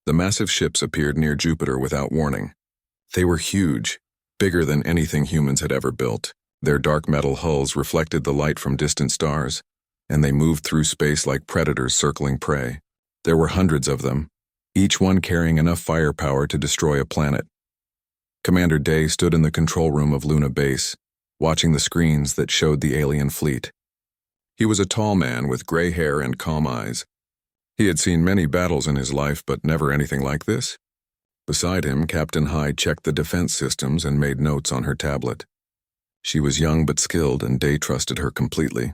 The massive ships appeared near Jupiter without warning. They were huge, bigger than anything humans had ever built. Their dark metal hulls reflected the light from distant stars, and they moved through space like predators circling prey. There were hundreds of them, each one carrying enough firepower to destroy a planet. Commander Day stood in the control room of Luna Base, watching the screens that showed the alien fleet. He was a tall man with gray hair and calm eyes. He had seen many battles in his life, but never anything like this. Beside him, Captain Hyde checked the defense systems and made notes on her tablet. She was young but skilled, and Day trusted her completely.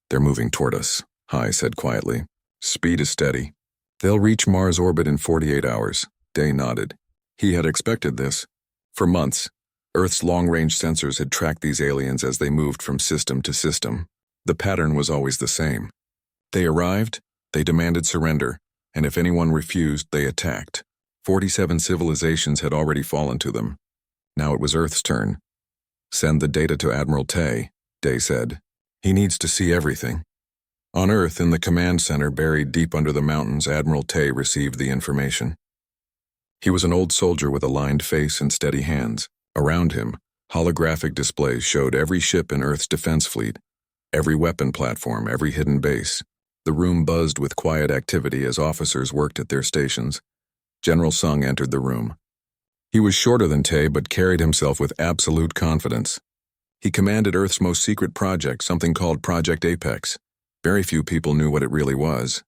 "They're moving toward us," Hyde said quietly. "Speed is steady. They'll reach Mars orbit in 48 hours. Day nodded. He had expected this. For months, Earth's long-range sensors had tracked these aliens as they moved from system to system. The pattern was always the same. They arrived, they demanded surrender, and if anyone refused, they attacked. 47 civilizations had already fallen to them. Now it was Earth's turn. "Send the data to Admiral Tay," Day said. "He needs to see everything." On Earth, in the command center buried deep under the mountains, Admiral Tay received the information. He was an old soldier with a lined face and steady hands. Around him, holographic displays showed every ship in Earth's defense fleet, every weapon platform, every hidden base. The room buzzed with quiet activity as officers worked at their stations. General Sung entered the room. He was shorter than Tay but carried himself with absolute confidence. He commanded Earth's most secret project, something called Project Apex. Very few people knew what it really was.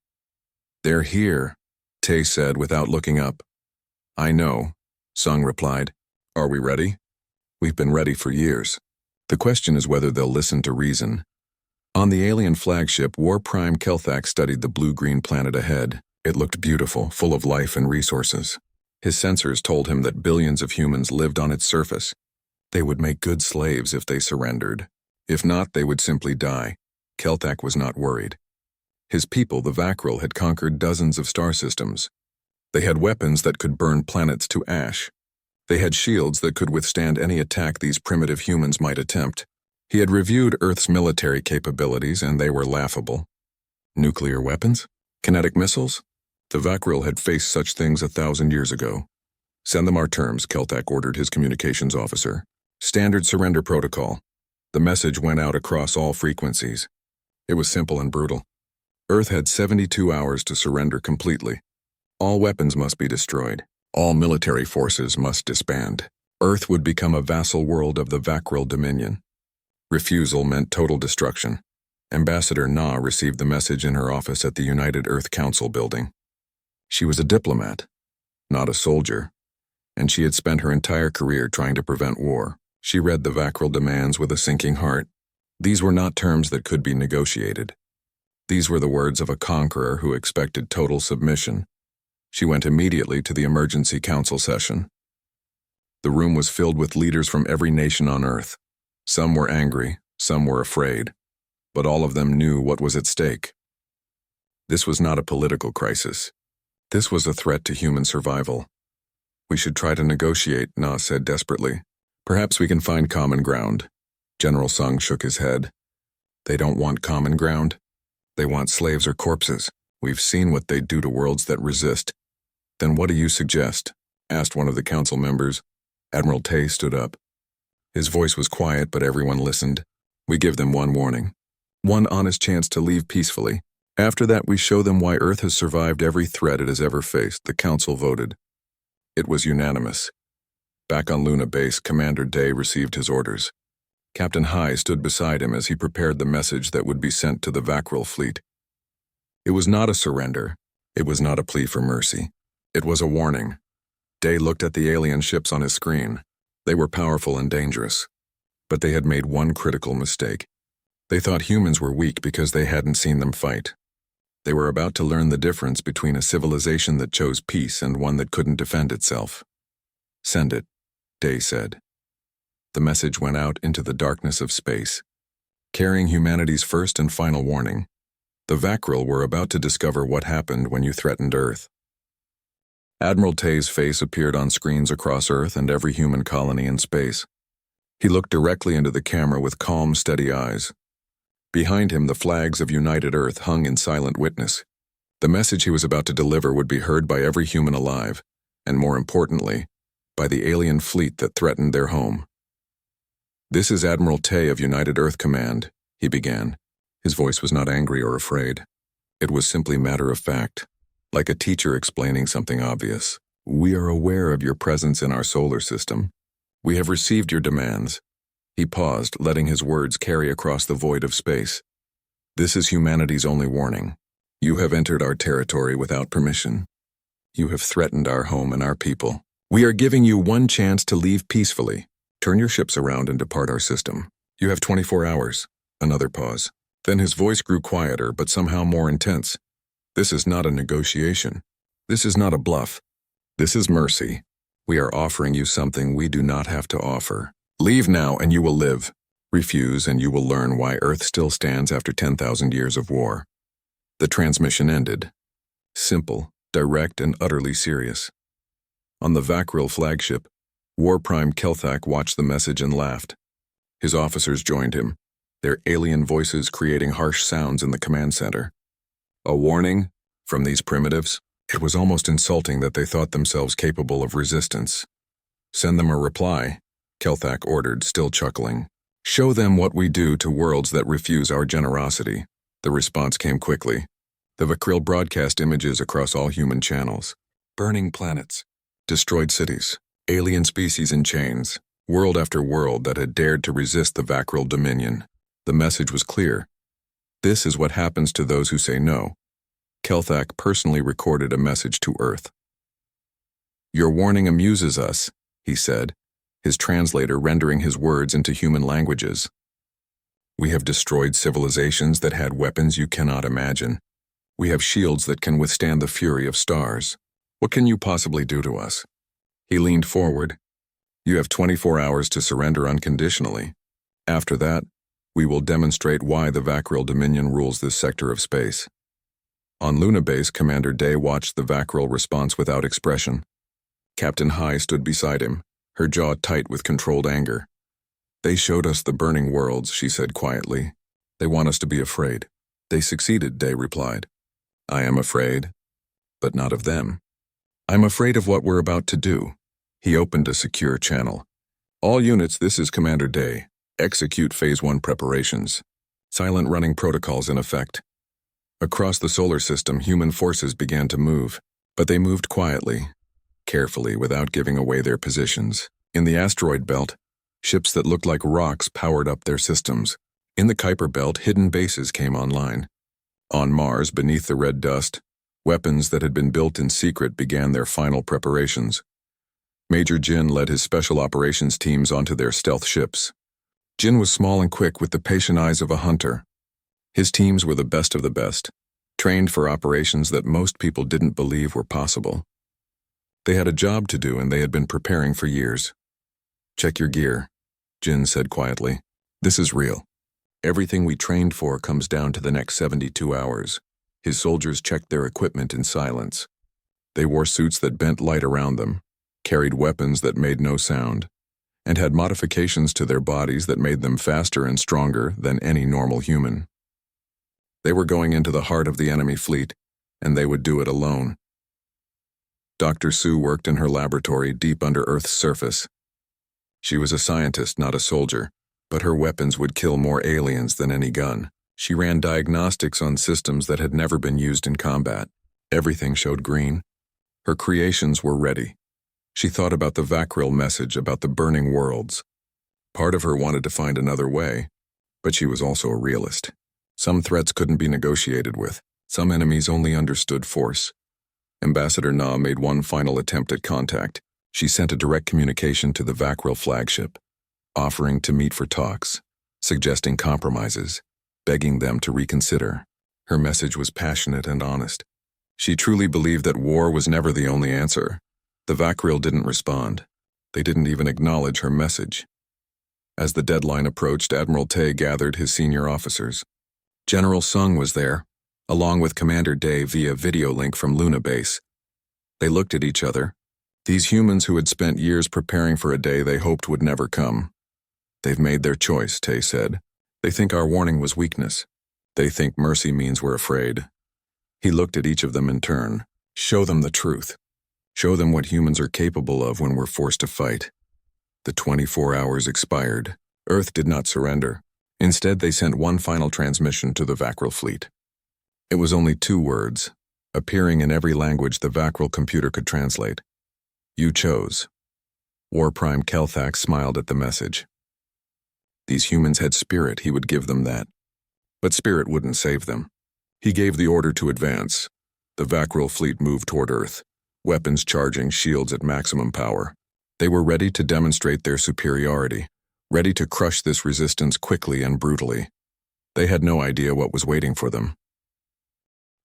"They're here," Tay said without looking up. "I know," Sung replied. "Are we ready?" "We've been ready for years. The question is whether they'll listen to reason." On the alien flagship, War Prime Kelthak studied the blue-green planet ahead. It looked beautiful, full of life and resources. His sensors told him that billions of humans lived on its surface. They would make good slaves if they surrendered. If not, they would simply die. Kelthak was not worried. His people, the Vakril, had conquered dozens of star systems. They had weapons that could burn planets to ash. They had shields that could withstand any attack these primitive humans might attempt. He had reviewed Earth's military capabilities, and they were laughable. Nuclear weapons? Kinetic missiles? The Vakril had faced such things 1,000 years ago. "Send them our terms," Kelthak ordered his communications officer. "Standard surrender protocol." The message went out across all frequencies. It was simple and brutal. Earth had 72 hours to surrender completely. All weapons must be destroyed. All military forces must disband. Earth would become a vassal world of the Vakril Dominion. Refusal meant total destruction. Ambassador Na received the message in her office at the United Earth Council building. She was a diplomat, not a soldier, and she had spent her entire career trying to prevent war. She read the Vakril demands with a sinking heart. These were not terms that could be negotiated. These were the words of a conqueror who expected total submission. She went immediately to the emergency council session. The room was filled with leaders from every nation on Earth. Some were angry, some were afraid, but all of them knew what was at stake. This was not a political crisis. This was a threat to human survival. "We should try to negotiate," Na said desperately. "Perhaps we can find common ground." General Sung shook his head. "They don't want common ground. They want slaves or corpses. We've seen what they do to worlds that resist." "Then what do you suggest?" asked one of the council members. Admiral Tay stood up. His voice was quiet, but everyone listened. "We give them one warning. One honest chance to leave peacefully. After that, we show them why Earth has survived every threat it has ever faced." The council voted. It was unanimous. Back on Luna Base, Commander Day received his orders. Captain High stood beside him as he prepared the message that would be sent to the Vakril fleet. It was not a surrender. It was not a plea for mercy. It was a warning. Day looked at the alien ships on his screen. They were powerful and dangerous. But they had made one critical mistake. They thought humans were weak because they hadn't seen them fight. They were about to learn the difference between a civilization that chose peace and one that couldn't defend itself. "Send it," Day said. The message went out into the darkness of space, carrying humanity's first and final warning. The Vakril were about to discover what happened when you threatened Earth. Admiral Tay's face appeared on screens across Earth and every human colony in space. He looked directly into the camera with calm, steady eyes. Behind him, the flags of United Earth hung in silent witness. The message he was about to deliver would be heard by every human alive, and more importantly, by the alien fleet that threatened their home. "This is Admiral Tay of United Earth Command," he began. His voice was not angry or afraid. It was simply matter of fact, like a teacher explaining something obvious. "We are aware of your presence in our solar system. We have received your demands." He paused, letting his words carry across the void of space. "This is humanity's only warning. You have entered our territory without permission. You have threatened our home and our people. We are giving you one chance to leave peacefully. Turn your ships around and depart our system. You have 24 hours. Another pause. Then his voice grew quieter, but somehow more intense. "This is not a negotiation. This is not a bluff. This is mercy. We are offering you something we do not have to offer. Leave now and you will live. Refuse and you will learn why Earth still stands after 10,000 years of war." The transmission ended. Simple, direct, and utterly serious. On the Vakril flagship, War Prime Kelthak watched the message and laughed. His officers joined him, their alien voices creating harsh sounds in the command center. A warning from these primitives? It was almost insulting that they thought themselves capable of resistance. "Send them a reply," Kelthak ordered, still chuckling. "Show them what we do to worlds that refuse our generosity." The response came quickly. The Vakril broadcast images across all human channels. Burning planets, destroyed cities, alien species in chains, world after world that had dared to resist the Vakril dominion. The message was clear. This is what happens to those who say no. Kelthak personally recorded a message to Earth. "Your warning amuses us," he said, his translator rendering his words into human languages. "We have destroyed civilizations that had weapons you cannot imagine. We have shields that can withstand the fury of stars. What can you possibly do to us?" He leaned forward. "You have 24 hours to surrender unconditionally. After that, we will demonstrate why the Vakril Dominion rules this sector of space." On Luna Base, Commander Day watched the Vakril response without expression. Captain High stood beside him, her jaw tight with controlled anger. "They showed us the burning worlds," she said quietly. "They want us to be afraid." "They succeeded," Day replied. "I am afraid, but not of them. I'm afraid of what we're about to do." He opened a secure channel. "All units, this is Commander Day. Execute Phase 1 preparations. Silent running protocols in effect." Across the solar system, human forces began to move, but they moved quietly, carefully, without giving away their positions. In the asteroid belt, ships that looked like rocks powered up their systems. In the Kuiper belt, hidden bases came online. On Mars, beneath the red dust, weapons that had been built in secret began their final preparations. Major Jin led his special operations teams onto their stealth ships. Jin was small and quick with the patient eyes of a hunter. His teams were the best of the best, trained for operations that most people didn't believe were possible. They had a job to do and they had been preparing for years. "Check your gear," Jin said quietly. "This is real. Everything we trained for comes down to the next 72 hours. His soldiers checked their equipment in silence. They wore suits that bent light around them, carried weapons that made no sound, and had modifications to their bodies that made them faster and stronger than any normal human. They were going into the heart of the enemy fleet, and they would do it alone. Dr. Sue worked in her laboratory deep under Earth's surface. She was a scientist, not a soldier, but her weapons would kill more aliens than any gun. She ran diagnostics on systems that had never been used in combat. Everything showed green. Her creations were ready. She thought about the Vakril message about the burning worlds. Part of her wanted to find another way, but she was also a realist. Some threats couldn't be negotiated with. Some enemies only understood force. Ambassador Na made one final attempt at contact. She sent a direct communication to the Vakril flagship, offering to meet for talks, suggesting compromises, begging them to reconsider. Her message was passionate and honest. She truly believed that war was never the only answer. The Vakril didn't respond. They didn't even acknowledge her message. As the deadline approached, Admiral Tay gathered his senior officers. General Sung was there, along with Commander Day via video link from Luna Base. They looked at each other. These humans who had spent years preparing for a day they hoped would never come. "They've made their choice," Tay said. "They think our warning was weakness. They think mercy means we're afraid." He looked at each of them in turn. Show them the truth. Show them what humans are capable of when we're forced to fight. The 24 hours expired. Earth did not surrender. Instead, they sent one final transmission to the Vacral fleet. It was only 2 words, appearing in every language the Vacral computer could translate. You chose. War Prime Kelthak smiled at the message. These humans had spirit, he would give them that. But spirit wouldn't save them. He gave the order to advance. The Vacral fleet moved toward Earth, weapons charging, shields at maximum power. They were ready to demonstrate their superiority, ready to crush this resistance quickly and brutally. They had no idea what was waiting for them.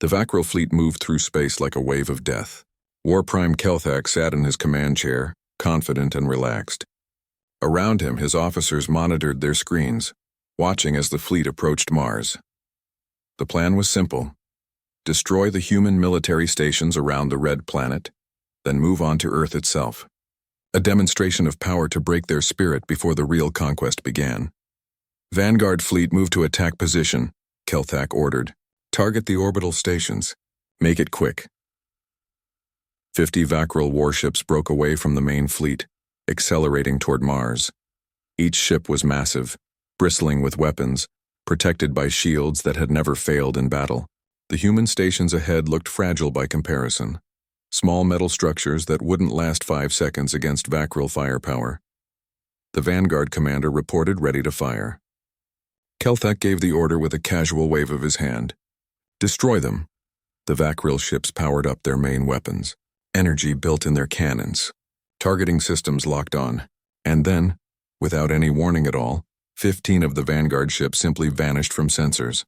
The Vacral fleet moved through space like a wave of death. War Prime Kelthak sat in his command chair, confident and relaxed. Around him, his officers monitored their screens, watching as the fleet approached Mars. The plan was simple. Destroy the human military stations around the Red Planet, then move on to Earth itself. A demonstration of power to break their spirit before the real conquest began. Vanguard fleet moved to attack position, Kelthak ordered. Target the orbital stations. Make it quick. 50 Vacral warships broke away from the main fleet, accelerating toward Mars. Each ship was massive, bristling with weapons, protected by shields that had never failed in battle. The human stations ahead looked fragile by comparison. Small metal structures that wouldn't last 5 seconds against Vacral firepower. The Vanguard commander reported ready to fire. Kelthak gave the order with a casual wave of his hand. Destroy them. The Vacral ships powered up their main weapons. Energy built in their cannons. Targeting systems locked on. And then, without any warning at all, 15 of the Vanguard ships simply vanished from sensors.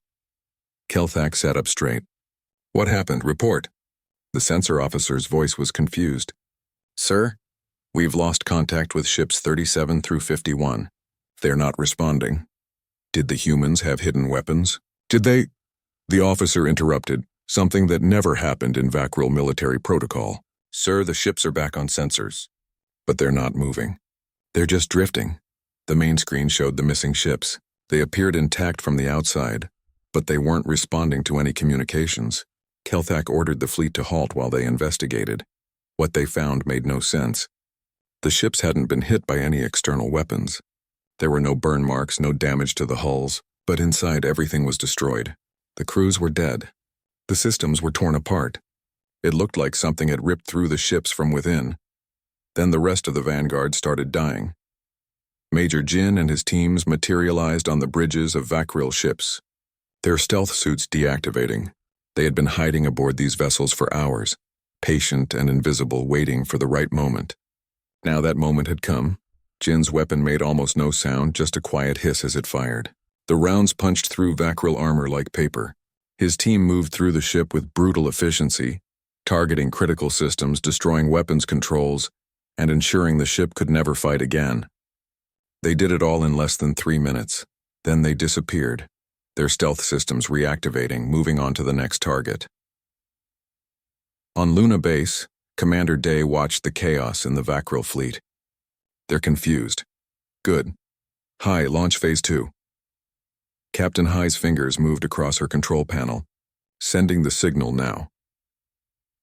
Kelthak sat up straight. What happened? Report. The sensor officer's voice was confused. Sir, we've lost contact with ships 37 through 51. They're not responding. Did the humans have hidden weapons? Did they? The officer interrupted, something that never happened in Vacral military protocol. Sir, the ships are back on sensors. But they're not moving. They're just drifting. The main screen showed the missing ships. They appeared intact from the outside, but they weren't responding to any communications. Kelthak ordered the fleet to halt while they investigated. What they found made no sense. The ships hadn't been hit by any external weapons. There were no burn marks, no damage to the hulls, but inside everything was destroyed. The crews were dead. The systems were torn apart. It looked like something had ripped through the ships from within. Then the rest of the Vanguard started dying. Major Jin and his teams materialized on the bridges of Vacral ships, their stealth suits deactivating. They had been hiding aboard these vessels for hours, patient and invisible, waiting for the right moment. Now that moment had come. Jin's weapon made almost no sound, just a quiet hiss as it fired. The rounds punched through Vacral armor like paper. His team moved through the ship with brutal efficiency, targeting critical systems, destroying weapons controls, and ensuring the ship could never fight again. They did it all in less than 3 minutes. Then they disappeared, their stealth systems reactivating, moving on to the next target. On Luna Base, Commander Day watched the chaos in the Vacral fleet. They're confused. Good. Hi, launch phase 2. Captain High's fingers moved across her control panel, sending the signal now.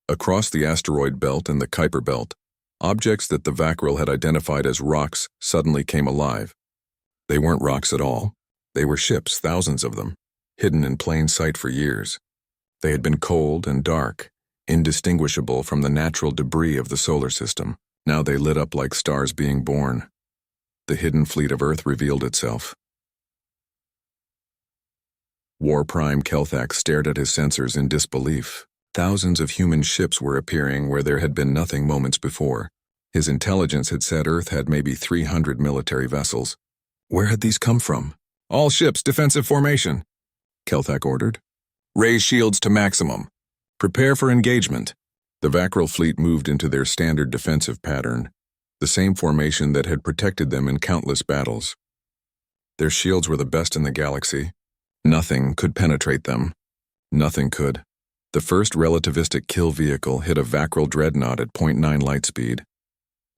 Across the asteroid belt and the Kuiper belt, objects that the Vacral had identified as rocks suddenly came alive. They weren't rocks at all. They were ships, thousands of them, hidden in plain sight for years. They had been cold and dark, indistinguishable from the natural debris of the solar system. Now they lit up like stars being born. The hidden fleet of Earth revealed itself. War Prime Kelthak stared at his sensors in disbelief. Thousands of human ships were appearing where there had been nothing moments before. His intelligence had said Earth had maybe 300 military vessels. Where had these come from? All ships, defensive formation, Kelthak ordered. Raise shields to maximum. Prepare for engagement. The Vacral fleet moved into their standard defensive pattern, the same formation that had protected them in countless battles. Their shields were the best in the galaxy. Nothing could penetrate them. Nothing could. The first relativistic kill vehicle hit a Vacral dreadnought at 0.9 light speed.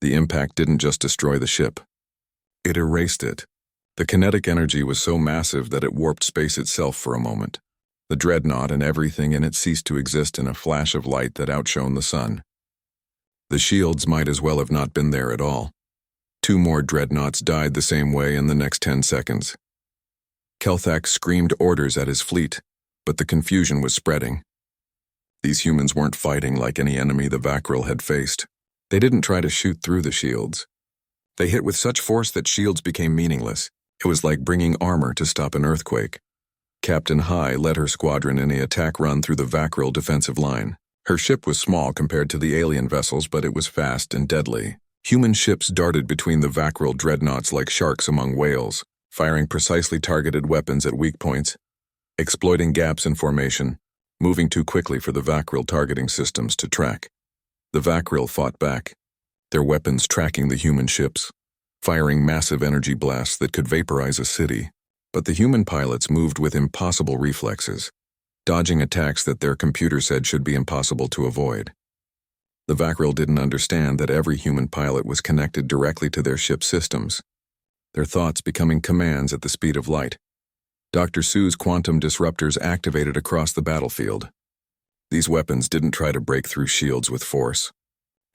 The impact didn't just destroy the ship. It erased it. The kinetic energy was so massive that it warped space itself for a moment. The dreadnought and everything in it ceased to exist in a flash of light that outshone the sun. The shields might as well have not been there at all. 2 more dreadnoughts died the same way in the next 10 seconds. Kelthak screamed orders at his fleet, but the confusion was spreading. These humans weren't fighting like any enemy the Vakril had faced. They didn't try to shoot through the shields. They hit with such force that shields became meaningless. It was like bringing armor to stop an earthquake. Captain High led her squadron in a attack run through the Vakril defensive line. Her ship was small compared to the alien vessels, but it was fast and deadly. Human ships darted between the Vakril dreadnoughts like sharks among whales, firing precisely targeted weapons at weak points, exploiting gaps in formation, moving too quickly for the Vakril targeting systems to track. The Vakril fought back, their weapons tracking the human ships, firing massive energy blasts that could vaporize a city. But the human pilots moved with impossible reflexes, dodging attacks that their computer said should be impossible to avoid. The Vakril didn't understand that every human pilot was connected directly to their ship systems, their thoughts becoming commands at the speed of light. Dr. Su's quantum disruptors activated across the battlefield. These weapons didn't try to break through shields with force.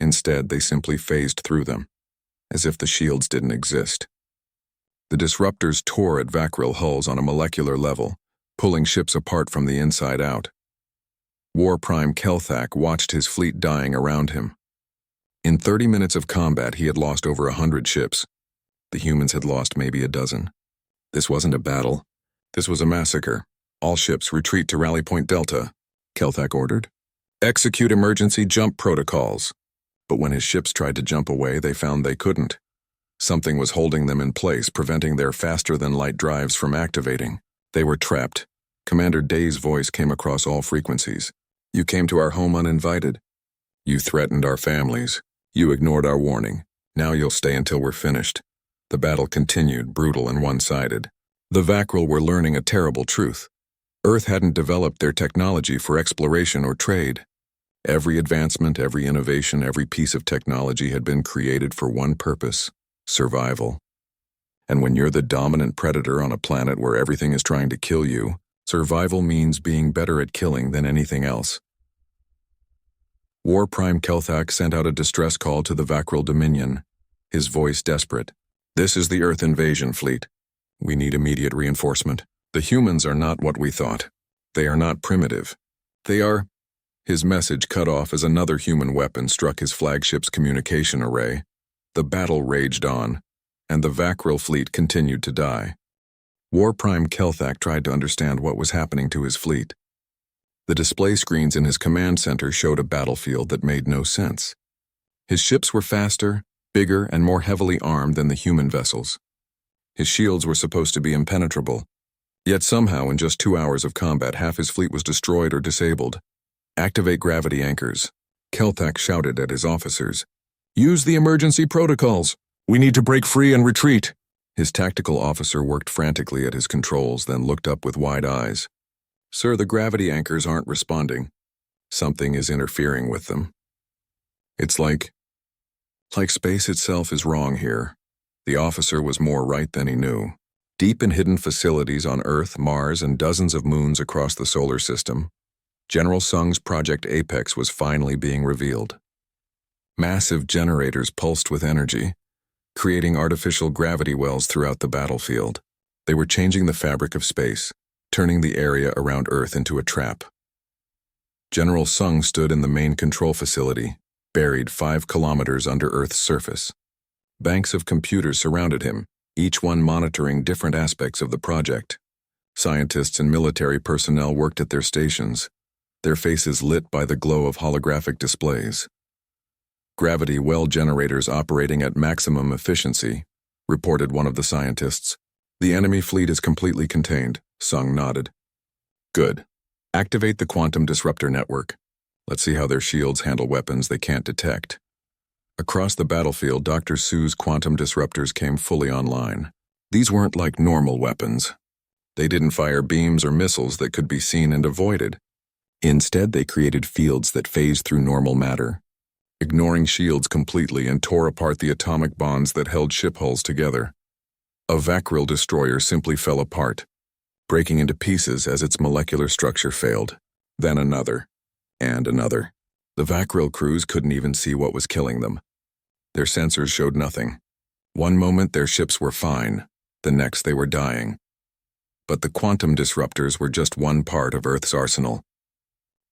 Instead, they simply phased through them, as if the shields didn't exist. The disruptors tore at Vakril hulls on a molecular level, pulling ships apart from the inside out. War Prime Kelthak watched his fleet dying around him. In 30 minutes of combat, he had lost over 100 ships. The humans had lost maybe a dozen. This wasn't a battle. This was a massacre. All ships retreat to Rally Point Delta, Kelthak ordered. Execute emergency jump protocols. But when his ships tried to jump away, they found they couldn't. Something was holding them in place, preventing their faster-than-light drives from activating. They were trapped. Commander Day's voice came across all frequencies. You came to our home uninvited. You threatened our families. You ignored our warning. Now you'll stay until we're finished. The battle continued, brutal and one-sided. The Vakril were learning a terrible truth. Earth hadn't developed their technology for exploration or trade. Every advancement, every innovation, every piece of technology had been created for one purpose: survival. And when you're the dominant predator on a planet where everything is trying to kill you, survival means being better at killing than anything else. War Prime Kelthak sent out a distress call to the Vakril Dominion, his voice desperate. This is the Earth invasion fleet. We need immediate reinforcement. The humans are not what we thought. They are not primitive. They are... His message cut off as another human weapon struck his flagship's communication array. The battle raged on, and the Vakril fleet continued to die. War Prime Kelthak tried to understand what was happening to his fleet. The display screens in his command center showed a battlefield that made no sense. His ships were faster, bigger, and more heavily armed than the human vessels. His shields were supposed to be impenetrable. Yet somehow, in just 2 hours of combat, half his fleet was destroyed or disabled. Activate gravity anchors. Kelthak shouted at his officers. Use the emergency protocols. We need to break free and retreat. His tactical officer worked frantically at his controls, then looked up with wide eyes. Sir, the gravity anchors aren't responding. Something is interfering with them. It's like space itself is wrong here. The officer was more right than he knew. Deep in hidden facilities on Earth, Mars, and dozens of moons across the solar system, General Sung's Project Apex was finally being revealed. Massive generators pulsed with energy, creating artificial gravity wells throughout the battlefield. They were changing the fabric of space, turning the area around Earth into a trap. General Sung stood in the main control facility, buried 5 kilometers under Earth's surface. Banks of computers surrounded him, each one monitoring different aspects of the project. Scientists and military personnel worked at their stations, their faces lit by the glow of holographic displays. Gravity well generators operating at maximum efficiency, reported one of the scientists. The enemy fleet is completely contained, Sung nodded. Good. Activate the quantum disruptor network. Let's see how their shields handle weapons they can't detect. Across the battlefield, Dr. Su's quantum disruptors came fully online. These weren't like normal weapons. They didn't fire beams or missiles that could be seen and avoided. Instead, they created fields that phased through normal matter, ignoring shields completely, and tore apart the atomic bonds that held ship hulls together. A Vakril destroyer simply fell apart, breaking into pieces as its molecular structure failed. Then another, and another. The Vakril crews couldn't even see what was killing them. Their sensors showed nothing. One moment their ships were fine, the next they were dying. But the quantum disruptors were just one part of Earth's arsenal.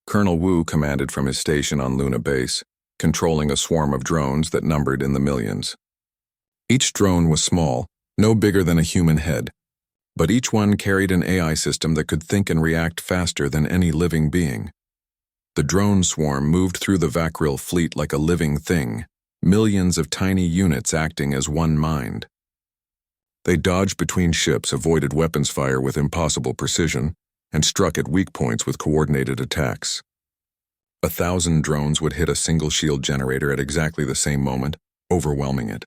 Colonel Wu commanded from his station on Luna Base, controlling a swarm of drones that numbered in the millions. Each drone was small, no bigger than a human head, but each one carried an AI system that could think and react faster than any living being. The drone swarm moved through the Vakril fleet like a living thing, millions of tiny units acting as one mind. They dodged between ships, avoided weapons fire with impossible precision, and struck at weak points with coordinated attacks. 1,000 drones would hit a single shield generator at exactly the same moment, overwhelming it.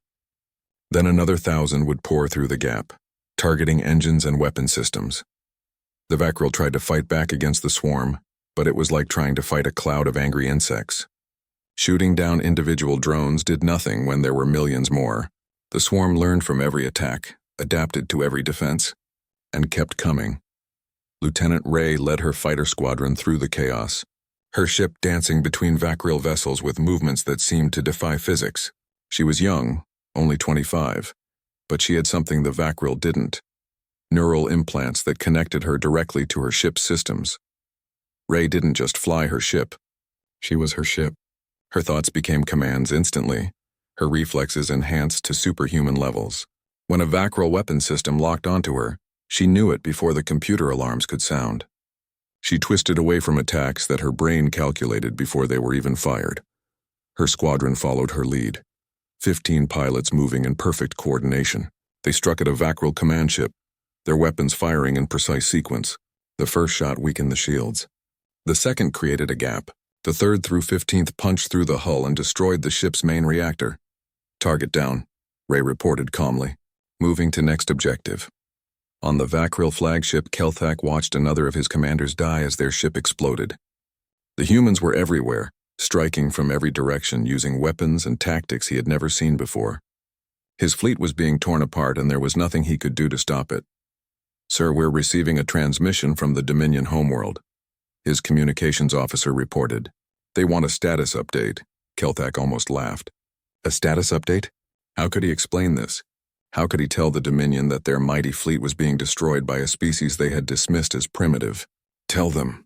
Then another 1,000 would pour through the gap, targeting engines and weapon systems. The Vakril tried to fight back against the swarm, but it was like trying to fight a cloud of angry insects. Shooting down individual drones did nothing when there were millions more. The swarm learned from every attack, adapted to every defense, and kept coming. Lieutenant Ray led her fighter squadron through the chaos, her ship dancing between Vakril vessels with movements that seemed to defy physics. She was young, only 25, but she had something the Vakril didn't: neural implants that connected her directly to her ship's systems. Ray didn't just fly her ship. She was her ship. Her thoughts became commands instantly, her reflexes enhanced to superhuman levels. When a Vakril weapon system locked onto her, she knew it before the computer alarms could sound. She twisted away from attacks that her brain calculated before they were even fired. Her squadron followed her lead, 15 pilots moving in perfect coordination. They struck at a Vakril command ship, their weapons firing in precise sequence. The first shot weakened the shields. The second created a gap. The third through 15th punched through the hull and destroyed the ship's main reactor. Target down, Ray reported calmly, moving to next objective. On the Vakril flagship, Kelthak watched another of his commanders die as their ship exploded. The humans were everywhere, striking from every direction using weapons and tactics he had never seen before. His fleet was being torn apart and there was nothing he could do to stop it. "Sir, we're receiving a transmission from the Dominion homeworld," his communications officer reported. "They want a status update." Kelthak almost laughed. A status update? How could he explain this? How could he tell the Dominion that their mighty fleet was being destroyed by a species they had dismissed as primitive? Tell them.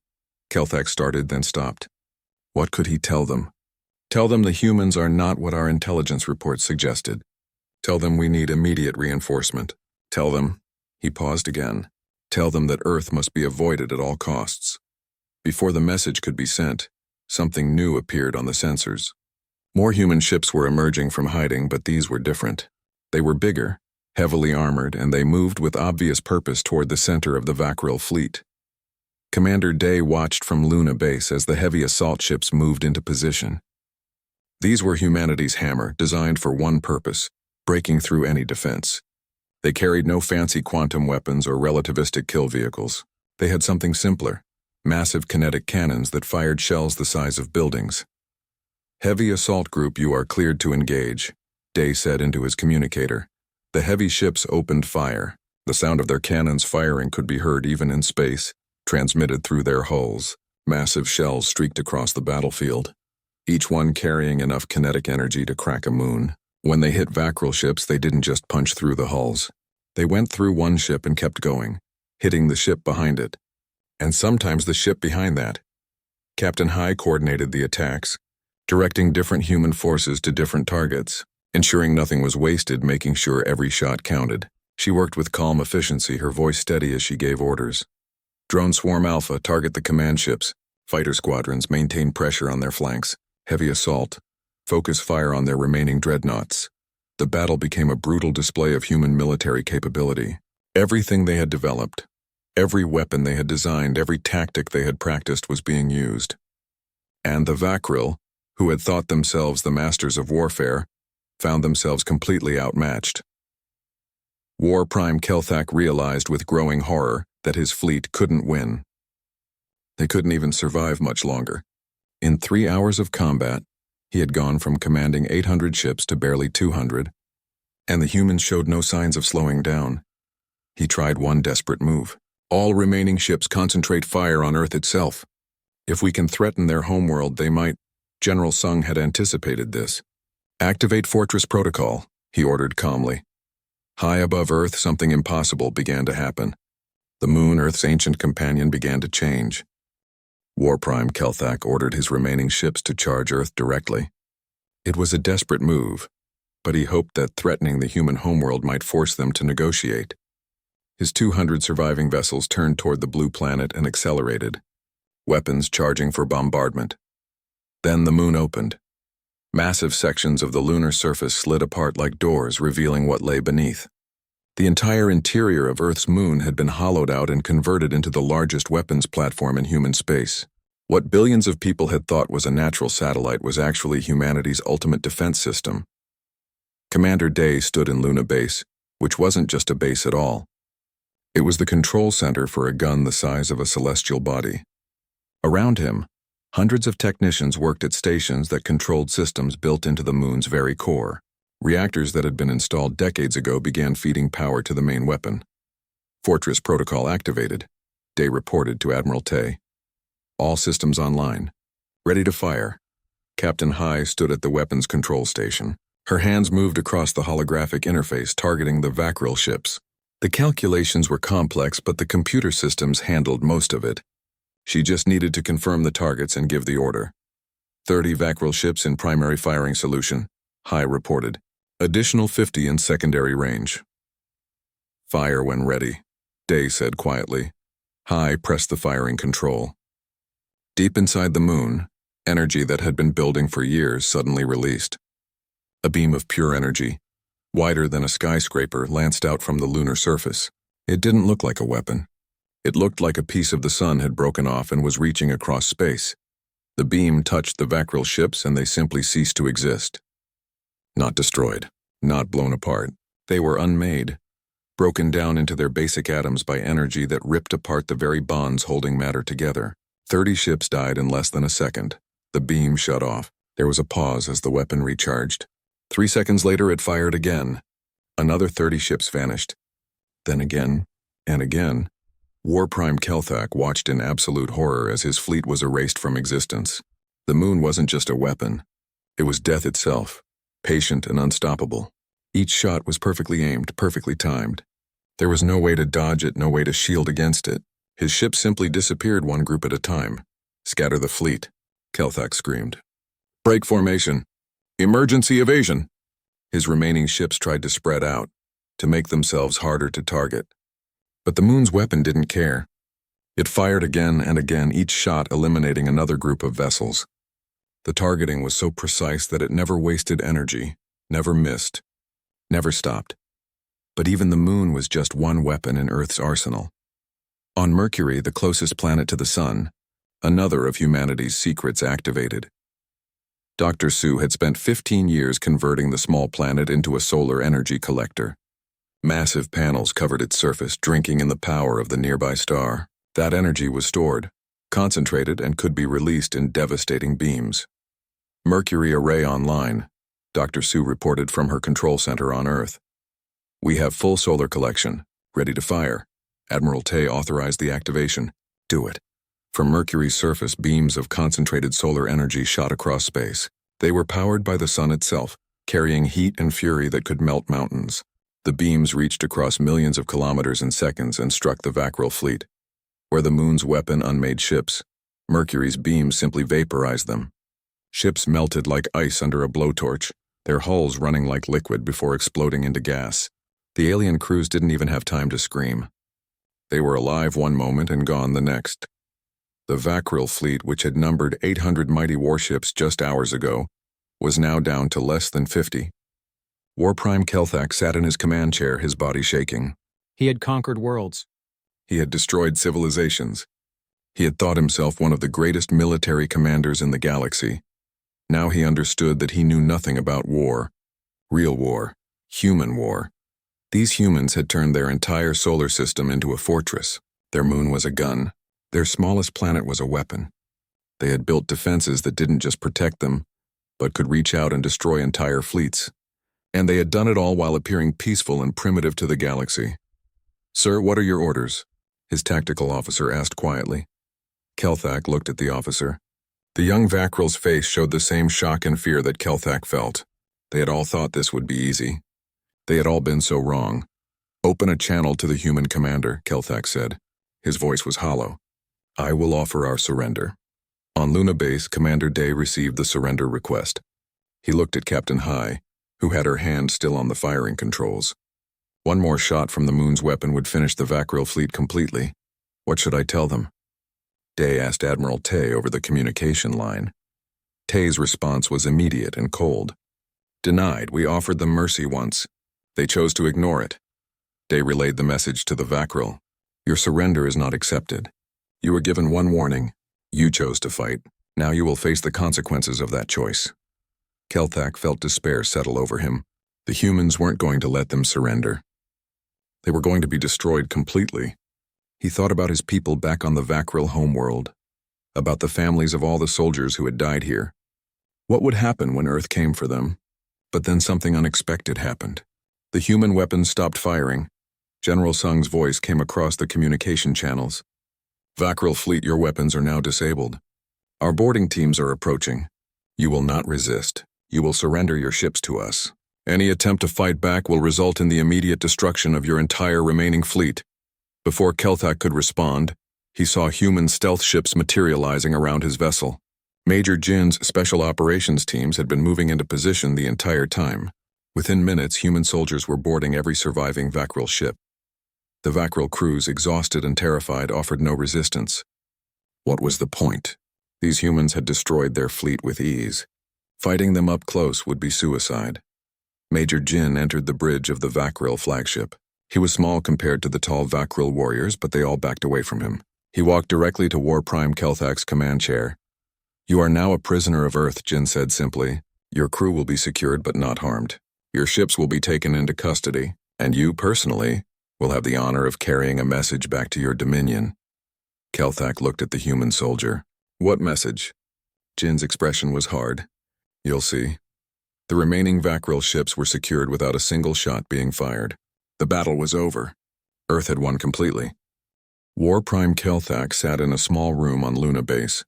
Kelthak started, then stopped. What could he tell them? Tell them the humans are not what our intelligence reports suggested. Tell them we need immediate reinforcement. Tell them, he paused again, tell them that Earth must be avoided at all costs. Before the message could be sent, something new appeared on the sensors. More human ships were emerging from hiding, but these were different. They were bigger, heavily armored, and they moved with obvious purpose toward the center of the Vakril fleet. Commander Day watched from Luna Base as the heavy assault ships moved into position. These were humanity's hammer, designed for one purpose: breaking through any defense. They carried no fancy quantum weapons or relativistic kill vehicles. They had something simpler: massive kinetic cannons that fired shells the size of buildings. "Heavy assault group, you are cleared to engage," Day said into his communicator. The heavy ships opened fire. The sound of their cannons firing could be heard even in space, transmitted through their hulls. Massive shells streaked across the battlefield, each one carrying enough kinetic energy to crack a moon. When they hit Vakril ships, they didn't just punch through the hulls. They went through one ship and kept going, hitting the ship behind it, and sometimes the ship behind that. Captain High coordinated the attacks, directing different human forces to different targets, ensuring nothing was wasted, making sure every shot counted. She worked with calm efficiency, her voice steady as she gave orders. "Drone Swarm Alpha, target the command ships. Fighter squadrons, maintain pressure on their flanks. Heavy assault. Focus fire on their remaining dreadnoughts." The battle became a brutal display of human military capability. Everything they had developed, every weapon they had designed, every tactic they had practiced was being used. And the Vakril, who had thought themselves the masters of warfare, found themselves completely outmatched. War Prime Kelthak realized with growing horror that his fleet couldn't win. They couldn't even survive much longer. In 3 hours of combat, he had gone from commanding 800 ships to barely 200, and the humans showed no signs of slowing down. He tried one desperate move. All remaining ships concentrate fire on Earth itself. If we can threaten their homeworld, they might. General Sung had anticipated this. Activate Fortress Protocol, he ordered calmly. High above Earth, something impossible began to happen. The moon, Earth's ancient companion, began to change. War Prime Kelthak ordered his remaining ships to charge Earth directly. It was a desperate move, but he hoped that threatening the human homeworld might force them to negotiate. His 200 surviving vessels turned toward the blue planet and accelerated, weapons charging for bombardment. Then the moon opened. Massive sections of the lunar surface slid apart like doors, revealing what lay beneath. The entire interior of Earth's moon had been hollowed out and converted into the largest weapons platform in human space. What billions of people had thought was a natural satellite was actually humanity's ultimate defense system. Commander Day stood in Luna Base, which wasn't just a base at all. It was the control center for a gun the size of a celestial body. Around him, hundreds of technicians worked at stations that controlled systems built into the moon's very core. Reactors that had been installed decades ago began feeding power to the main weapon. Fortress Protocol activated, Day reported to Admiral Tay. All systems online. Ready to fire. Captain Hai stood at the weapons control station. Her hands moved across the holographic interface targeting the Vakril ships. The calculations were complex, but the computer systems handled most of it. She just needed to confirm the targets and give the order. 30 Vakril ships in primary firing solution, Hai reported. Additional 50 in secondary range. Fire when ready, Day said quietly. Hai pressed the firing control. Deep inside the moon, energy that had been building for years suddenly released. A beam of pure energy, wider than a skyscraper, lanced out from the lunar surface. It didn't look like a weapon. It looked like a piece of the sun had broken off and was reaching across space. The beam touched the Vakril ships and they simply ceased to exist. Not destroyed, not blown apart. They were unmade, broken down into their basic atoms by energy that ripped apart the very bonds holding matter together. 30 ships died in less than a second. The beam shut off. There was a pause as the weapon recharged. 3 seconds later, it fired again. Another 30 ships vanished. Then again, and again. War Prime Kelthak watched in absolute horror as his fleet was erased from existence. The moon wasn't just a weapon. It was death itself, patient and unstoppable. Each shot was perfectly aimed, perfectly timed. There was no way to dodge it, no way to shield against it. His ships simply disappeared one group at a time. Scatter the fleet, Kelthak screamed. Break formation. Emergency evasion. His remaining ships tried to spread out, to make themselves harder to target. But the moon's weapon didn't care. It fired again and again, each shot eliminating another group of vessels. The targeting was so precise that it never wasted energy, never missed, never stopped. But even the moon was just one weapon in Earth's arsenal. On Mercury, the closest planet to the sun, another of humanity's secrets activated. Dr. Su had spent 15 years converting the small planet into a solar energy collector. Massive panels covered its surface, drinking in the power of the nearby star. That energy was stored, concentrated, and could be released in devastating beams. Mercury array online, Dr. Su reported from her control center on Earth. We have full solar collection, ready to fire. Admiral Tay authorized the activation. Do it. From Mercury's surface, beams of concentrated solar energy shot across space. They were powered by the sun itself, carrying heat and fury that could melt mountains. The beams reached across millions of kilometers in seconds and struck the Vakril fleet. Where the moon's weapon unmade ships, Mercury's beams simply vaporized them. Ships melted like ice under a blowtorch, their hulls running like liquid before exploding into gas. The alien crews didn't even have time to scream. They were alive one moment and gone the next. The Vakril fleet, which had numbered 800 mighty warships just hours ago, was now down to less than 50. War Prime Kelthak sat in his command chair, his body shaking. He had conquered worlds. He had destroyed civilizations. He had thought himself one of the greatest military commanders in the galaxy. Now he understood that he knew nothing about war. Real war. Human war. These humans had turned their entire solar system into a fortress. Their moon was a gun. Their smallest planet was a weapon. They had built defenses that didn't just protect them, but could reach out and destroy entire fleets. And they had done it all while appearing peaceful and primitive to the galaxy. Sir, what are your orders? his tactical officer asked quietly. Kelthak looked at the officer. The young Vakral's face showed the same shock and fear that Kelthak felt. They had all thought this would be easy. They had all been so wrong. "Open a channel to the human commander," Kelthak said. His voice was hollow. "I will offer our surrender." On Luna Base, Commander Day received the surrender request. He looked at Captain High, who had her hand still on the firing controls. One more shot from the moon's weapon would finish the Vakral fleet completely. What should I tell them? Day asked Admiral Tay over the communication line. Tay's response was immediate and cold. "Denied. We offered them mercy once. They chose to ignore it." Day relayed the message to the Vakral. "Your surrender is not accepted. You were given one warning. You chose to fight. Now you will face the consequences of that choice." Kelthak felt despair settle over him. The humans weren't going to let them surrender. They were going to be destroyed completely. He thought about his people back on the Vakral homeworld, about the families of all the soldiers who had died here. What would happen when Earth came for them? But then something unexpected happened. The human weapons stopped firing. General Sung's voice came across the communication channels. "Vakral fleet, your weapons are now disabled. Our boarding teams are approaching. You will not resist. You will surrender your ships to us. Any attempt to fight back will result in the immediate destruction of your entire remaining fleet." Before Kelthak could respond, he saw human stealth ships materializing around his vessel. Major Jin's special operations teams had been moving into position the entire time. Within minutes, human soldiers were boarding every surviving Vakral ship. The Vakral crews, exhausted and terrified, offered no resistance. What was the point? These humans had destroyed their fleet with ease. Fighting them up close would be suicide. Major Jin entered the bridge of the Vakral flagship. He was small compared to the tall Vakral warriors, but they all backed away from him. He walked directly to War Prime Kelthak's command chair. "You are now a prisoner of Earth," Jin said simply. "Your crew will be secured but not harmed. Your ships will be taken into custody, and you, personally, will have the honor of carrying a message back to your dominion." Kelthak looked at the human soldier. "What message?" Jin's expression was hard. "You'll see." The remaining Vakral ships were secured without a single shot being fired. The battle was over. Earth had won completely. War Prime Kelthak sat in a small room on Luna Base.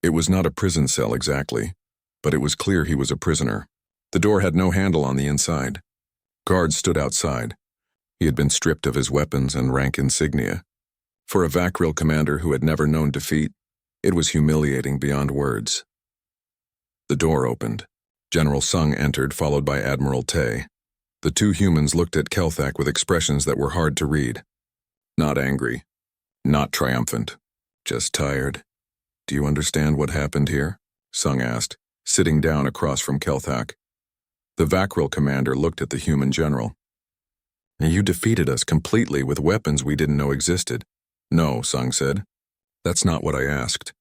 It was not a prison cell exactly, but it was clear he was a prisoner. The door had no handle on the inside. Guards stood outside. He had been stripped of his weapons and rank insignia. For a Vakral commander who had never known defeat, it was humiliating beyond words. The door opened. General Sung entered, followed by Admiral Tay. The two humans looked at Kelthak with expressions that were hard to read. Not angry, not triumphant, just tired. "Do you understand what happened here?" Sung asked, sitting down across from Kelthak. The Vakral commander looked at the human general. "You defeated us completely with weapons we didn't know existed." "No," Sung said. "That's not what I asked.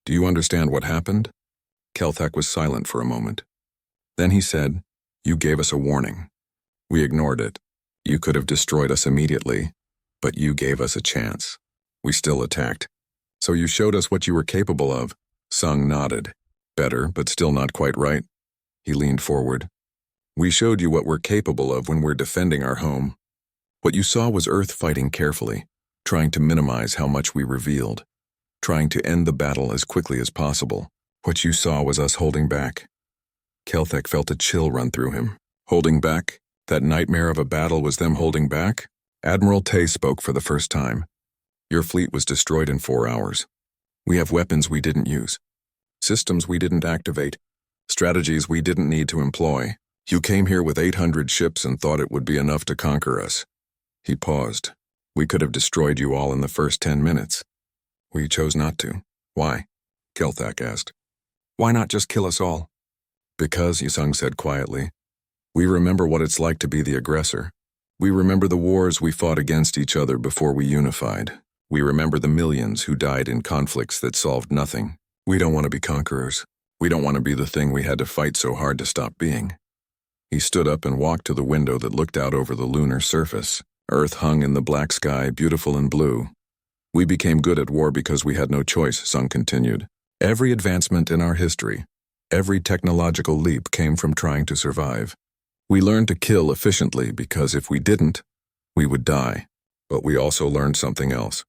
Do you understand what happened?" Kelthak was silent for a moment. Then he said, "You gave us a warning. We ignored it. You could have destroyed us immediately, but you gave us a chance. We still attacked. So you showed us what you were capable of." Sung nodded. "Better, but still not quite right." He leaned forward. "We showed you what we're capable of when we're defending our home. What you saw was Earth fighting carefully, trying to minimize how much we revealed, trying to end the battle as quickly as possible. What you saw was us holding back." Kelthak felt a chill run through him. Holding back? That nightmare of a battle was them holding back? Admiral Tay spoke for the first time. "Your fleet was destroyed in 4 hours. We have weapons we didn't use, systems we didn't activate, strategies we didn't need to employ. You came here with 800 ships and thought it would be enough to conquer us." He paused. "We could have destroyed you all in the first 10 minutes. We chose not to." "Why?" Kelthak asked. "Why not just kill us all?" "Because," Yusung said quietly, "we remember what it's like to be the aggressor. We remember the wars we fought against each other before we unified. We remember the millions who died in conflicts that solved nothing. We don't want to be conquerors. We don't want to be the thing we had to fight so hard to stop being." He stood up and walked to the window that looked out over the lunar surface. Earth hung in the black sky, beautiful and blue. "We became good at war because we had no choice," Sung continued. "Every advancement in our history, every technological leap came from trying to survive. We learned to kill efficiently because if we didn't, we would die. But we also learned something else.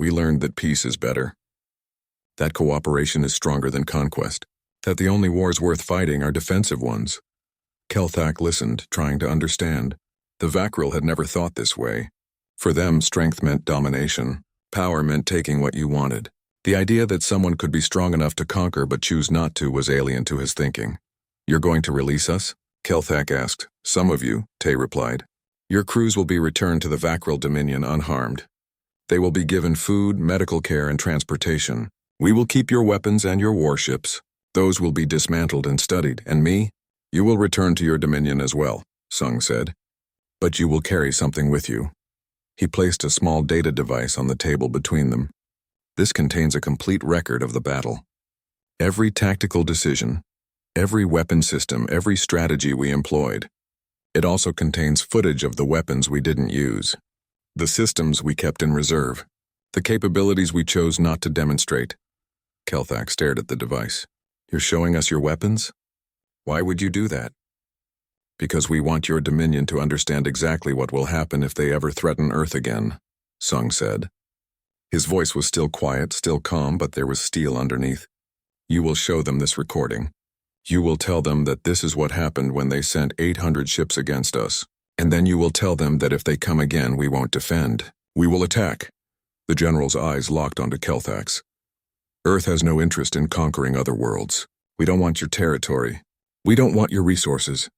We learned that peace is better. That cooperation is stronger than conquest. That the only wars worth fighting are defensive ones. Kelthak listened, trying to understand. The Vakril had never thought this way. For them, strength meant domination. Power meant taking what you wanted. The idea that someone could be strong enough to conquer but choose not to was alien to his thinking. You're going to release us? Kelthak asked. Some of you, Tay replied. Your crews will be returned to the Vakril Dominion unharmed. They will be given food, medical care, and transportation. We will keep your weapons and your warships. Those will be dismantled and studied, and me? You will return to your dominion as well, Sung said. But you will carry something with you. He placed a small data device on the table between them. This contains a complete record of the battle. Every tactical decision, every weapon system, every strategy we employed. It also contains footage of the weapons we didn't use, the systems we kept in reserve, the capabilities we chose not to demonstrate. Kelthak stared at the device. You're showing us your weapons? Why would you do that? Because we want your dominion to understand exactly what will happen if they ever threaten Earth again, Sung said. His voice was still quiet, still calm, but there was steel underneath. You will show them this recording. You will tell them that this is what happened when they sent 800 ships against us. And then you will tell them that if they come again, we won't defend. We will attack. The general's eyes locked onto Kelthak's. Earth has no interest in conquering other worlds. We don't want your territory. We don't want your resources.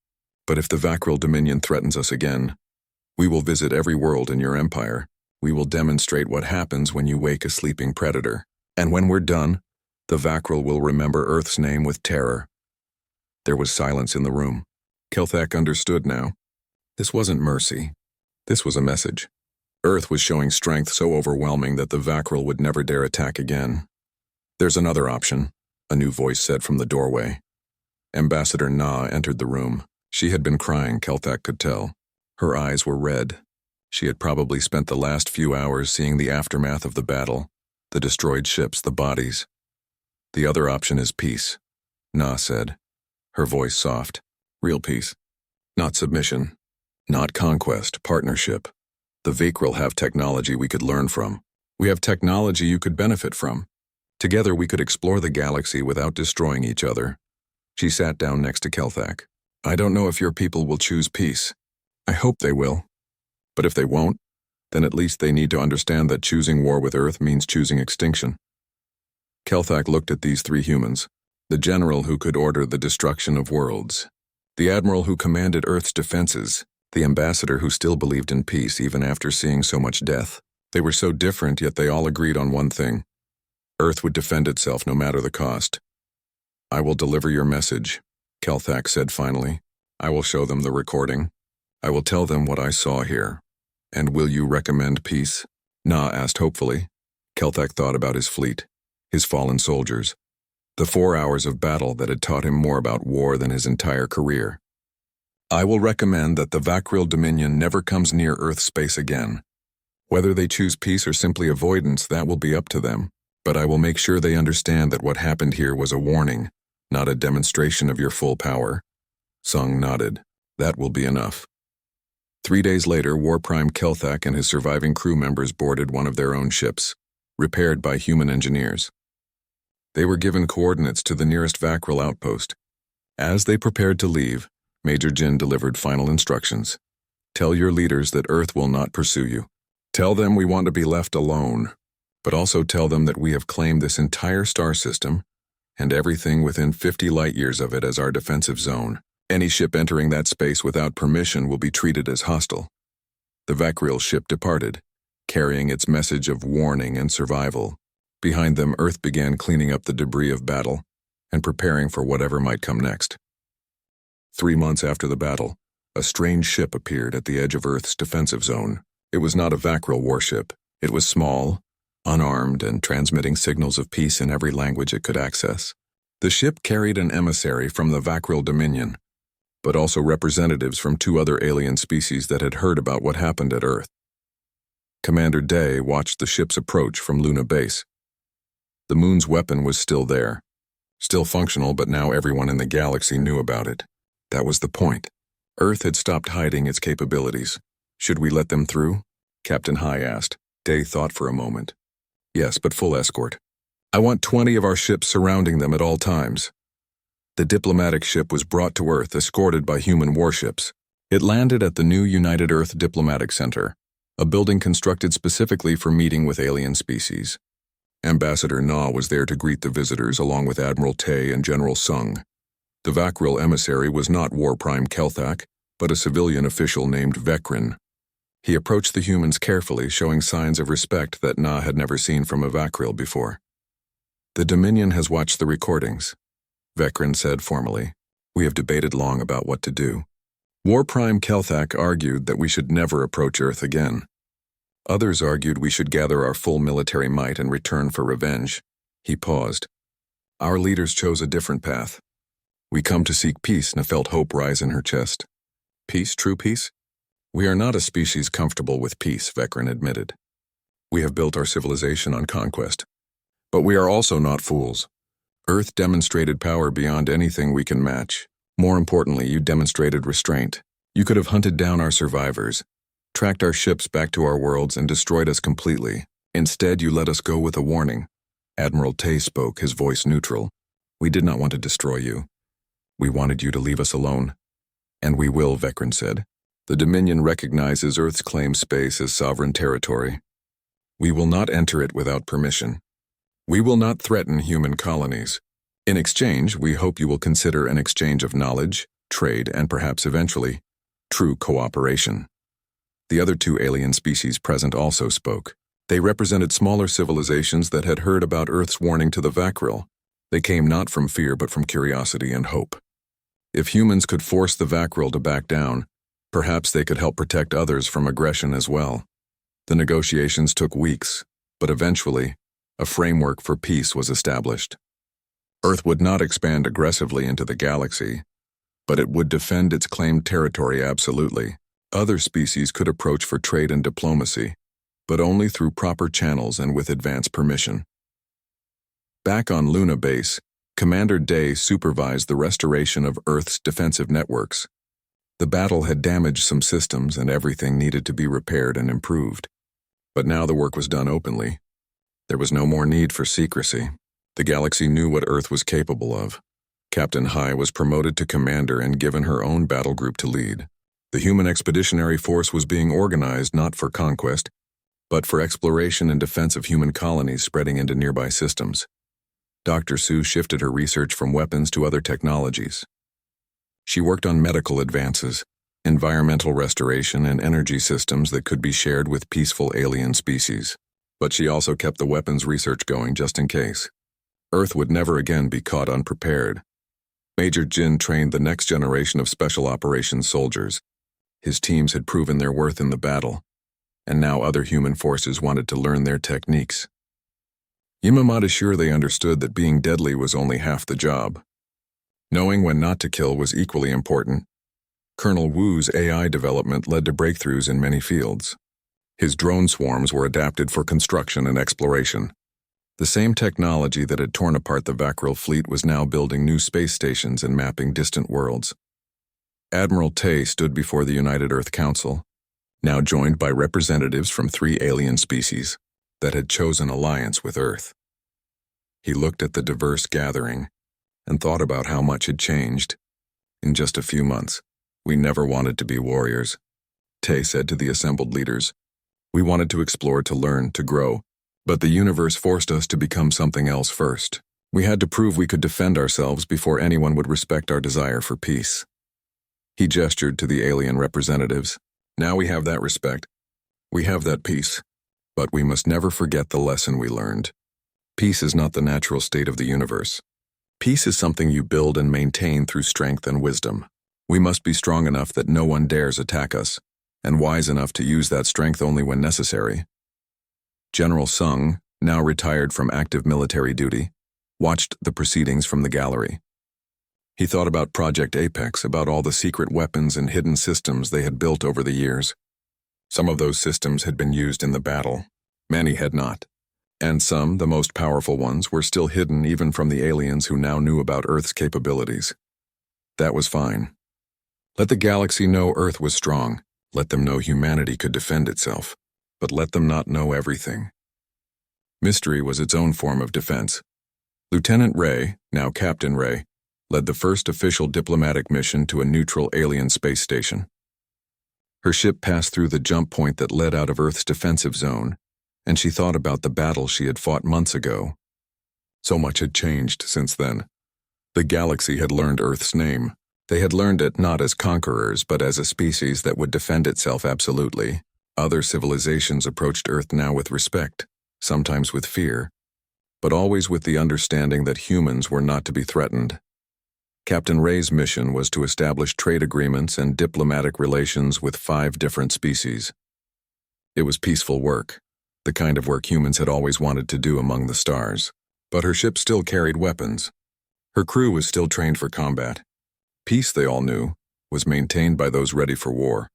But if the Vakril Dominion threatens us again, we will visit every world in your empire. We will demonstrate what happens when you wake a sleeping predator. And when we're done, the Vakril will remember Earth's name with terror. There was silence in the room. Kelthak understood now. This wasn't mercy. This was a message. Earth was showing strength so overwhelming that the Vakril would never dare attack again. There's another option, a new voice said from the doorway. Ambassador Na entered the room. She had been crying, Kelthak could tell. Her eyes were red. She had probably spent the last few hours seeing the aftermath of the battle, the destroyed ships, the bodies. The other option is peace, Na said, her voice soft. Real peace. Not submission. Not conquest, partnership. The Vakril have technology we could learn from. We have technology you could benefit from. Together we could explore the galaxy without destroying each other. She sat down next to Kelthak. I don't know if your people will choose peace. I hope they will. But if they won't, then at least they need to understand that choosing war with Earth means choosing extinction. Kelthak looked at these three humans, the general who could order the destruction of worlds, the admiral who commanded Earth's defenses, the ambassador who still believed in peace even after seeing so much death. They were so different, yet they all agreed on one thing. Earth would defend itself no matter the cost. I will deliver your message, Kelthak said finally. I will show them the recording. I will tell them what I saw here. And will you recommend peace? Na asked hopefully. Kelthak thought about his fleet, his fallen soldiers, the 4 hours of battle that had taught him more about war than his entire career. I will recommend that the Vakril Dominion never comes near Earth's space again. Whether they choose peace or simply avoidance, that will be up to them. But I will make sure they understand that what happened here was a warning, not a demonstration of your full power. Sung nodded. That will be enough. 3 days later, War Prime Kelthak and his surviving crew members boarded one of their own ships, repaired by human engineers. They were given coordinates to the nearest Vakril outpost. As they prepared to leave, Major Jin delivered final instructions. Tell your leaders that Earth will not pursue you. Tell them we want to be left alone, but also tell them that we have claimed this entire star system and everything within 50 light-years of it as our defensive zone. Any ship entering that space without permission will be treated as hostile. The Vakril ship departed, carrying its message of warning and survival. Behind them, Earth began cleaning up the debris of battle and preparing for whatever might come next. 3 months after the battle, a strange ship appeared at the edge of Earth's defensive zone. It was not a Vakril warship. It was small, unarmed, and transmitting signals of peace in every language it could access. The ship carried an emissary from the Vakril Dominion, but also representatives from 2 other alien species that had heard about what happened at Earth. Commander Day watched the ship's approach from Luna Base. The moon's weapon was still there, still functional, but now everyone in the galaxy knew about it. That was the point. Earth had stopped hiding its capabilities. Should we let them through? Captain High asked. Day thought for a moment. Yes, but full escort. I want 20 of our ships surrounding them at all times. The diplomatic ship was brought to Earth escorted by human warships. It landed at the new United Earth Diplomatic Center, a building constructed specifically for meeting with alien species. Ambassador Na was there to greet the visitors along with Admiral Tay and General Sung. The Vakril emissary was not War Prime Kelthak, but a civilian official named Vekrin. He approached the humans carefully, showing signs of respect that Na had never seen from a Vakril before. The Dominion has watched the recordings, Vekrin said formally. We have debated long about what to do. War Prime Kelthak argued that we should never approach Earth again. Others argued we should gather our full military might and return for revenge. He paused. Our leaders chose a different path. We come to seek peace, Na felt hope rise in her chest. Peace, true peace? We are not a species comfortable with peace, Vekrin admitted. We have built our civilization on conquest. But we are also not fools. Earth demonstrated power beyond anything we can match. More importantly, you demonstrated restraint. You could have hunted down our survivors, tracked our ships back to our worlds, and destroyed us completely. Instead, you let us go with a warning. Admiral Tay spoke, his voice neutral. We did not want to destroy you. We wanted you to leave us alone. And we will, Vekrin said. The Dominion recognizes Earth's claimed space as sovereign territory. We will not enter it without permission. We will not threaten human colonies. In exchange, we hope you will consider an exchange of knowledge, trade, and perhaps eventually, true cooperation. The other two alien species present also spoke. They represented smaller civilizations that had heard about Earth's warning to the Vakril. They came not from fear but from curiosity and hope. If humans could force the Vakril to back down, perhaps they could help protect others from aggression as well. The negotiations took weeks, but eventually, a framework for peace was established. Earth would not expand aggressively into the galaxy, but it would defend its claimed territory absolutely. Other species could approach for trade and diplomacy, but only through proper channels and with advance permission. Back on Luna Base, Commander Day supervised the restoration of Earth's defensive networks. The battle had damaged some systems and everything needed to be repaired and improved. But now the work was done openly. There was no more need for secrecy. The galaxy knew what Earth was capable of. Captain Hai was promoted to commander and given her own battle group to lead. The human expeditionary force was being organized not for conquest, but for exploration and defense of human colonies spreading into nearby systems. Dr. Sue shifted her research from weapons to other technologies. She worked on medical advances, environmental restoration, and energy systems that could be shared with peaceful alien species. But she also kept the weapons research going just in case. Earth would never again be caught unprepared. Major Jin trained the next generation of special operations soldiers. His teams had proven their worth in the battle, and now other human forces wanted to learn their techniques. Yimamata sure they understood that being deadly was only half the job. Knowing when not to kill was equally important. Colonel Wu's AI development led to breakthroughs in many fields. His drone swarms were adapted for construction and exploration. The same technology that had torn apart the Vakril fleet was now building new space stations and mapping distant worlds. Admiral Tay stood before the United Earth Council, now joined by representatives from 3 alien species that had chosen alliance with Earth. He looked at the diverse gathering and thought about how much had changed. In just a few months, we never wanted to be warriors, Tay said to the assembled leaders. We wanted to explore, to learn, to grow, but the universe forced us to become something else first. We had to prove we could defend ourselves before anyone would respect our desire for peace. He gestured to the alien representatives. Now we have that respect. We have that peace. But we must never forget the lesson we learned. Peace is not the natural state of the universe. Peace is something you build and maintain through strength and wisdom. We must be strong enough that no one dares attack us, and wise enough to use that strength only when necessary. General Sung, now retired from active military duty, watched the proceedings from the gallery. He thought about Project Apex, about all the secret weapons and hidden systems they had built over the years. Some of those systems had been used in the battle. Many had not. And some, the most powerful ones, were still hidden even from the aliens who now knew about Earth's capabilities. That was fine. Let the galaxy know Earth was strong. Let them know humanity could defend itself. But let them not know everything. Mystery was its own form of defense. Lieutenant Ray, now Captain Ray, led the first official diplomatic mission to a neutral alien space station. Her ship passed through the jump point that led out of Earth's defensive zone, and she thought about the battle she had fought months ago. So much had changed since then. The galaxy had learned Earth's name. They had learned it not as conquerors, but as a species that would defend itself absolutely. Other civilizations approached Earth now with respect, sometimes with fear, but always with the understanding that humans were not to be threatened. Captain Ray's mission was to establish trade agreements and diplomatic relations with 5 different species. It was peaceful work, the kind of work humans had always wanted to do among the stars. But her ship still carried weapons. Her crew was still trained for combat. Peace, they all knew, was maintained by those ready for war.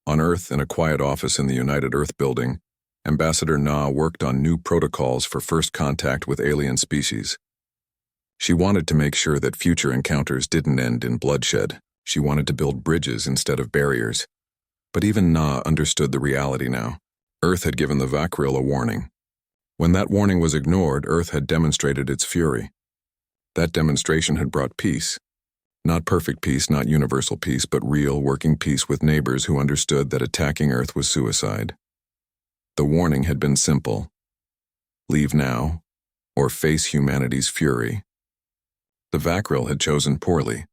On Earth, in a quiet office in the United Earth building, Ambassador Na worked on new protocols for first contact with alien species. She wanted to make sure that future encounters didn't end in bloodshed. She wanted to build bridges instead of barriers. But even Na understood the reality now. Earth had given the Vakril a warning. When that warning was ignored, Earth had demonstrated its fury. That demonstration had brought peace. Not perfect peace, not universal peace, but real, working peace with neighbors who understood that attacking Earth was suicide. The warning had been simple. Leave now, or face humanity's fury. The Vakril had chosen poorly,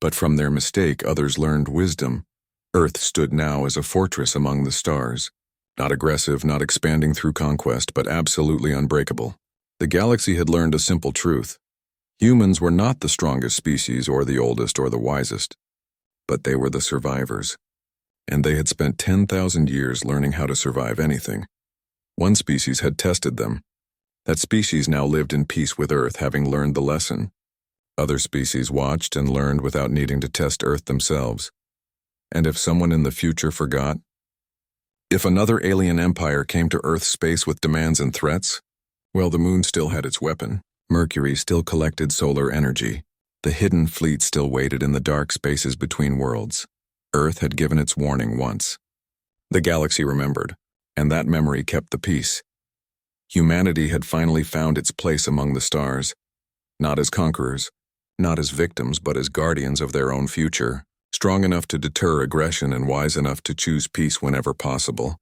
but from their mistake others learned wisdom. Earth stood now as a fortress among the stars, not aggressive, not expanding through conquest, but absolutely unbreakable. The galaxy had learned a simple truth. Humans were not the strongest species or the oldest or the wisest, but they were the survivors. And they had spent 10,000 years learning how to survive anything. One species had tested them. That species now lived in peace with Earth, having learned the lesson. Other species watched and learned without needing to test Earth themselves. And if someone in the future forgot, if another alien empire came to Earth's space with demands and threats, well, the moon still had its weapon. Mercury still collected solar energy. The hidden fleet still waited in the dark spaces between worlds. Earth had given its warning once. The galaxy remembered, and that memory kept the peace. Humanity had finally found its place among the stars, not as conquerors, not as victims, but as guardians of their own future, strong enough to deter aggression and wise enough to choose peace whenever possible.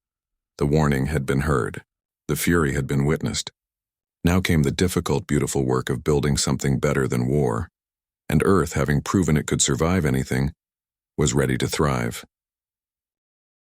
The warning had been heard. The fury had been witnessed. Now came the difficult, beautiful work of building something better than war. And Earth, having proven it could survive anything, was ready to thrive.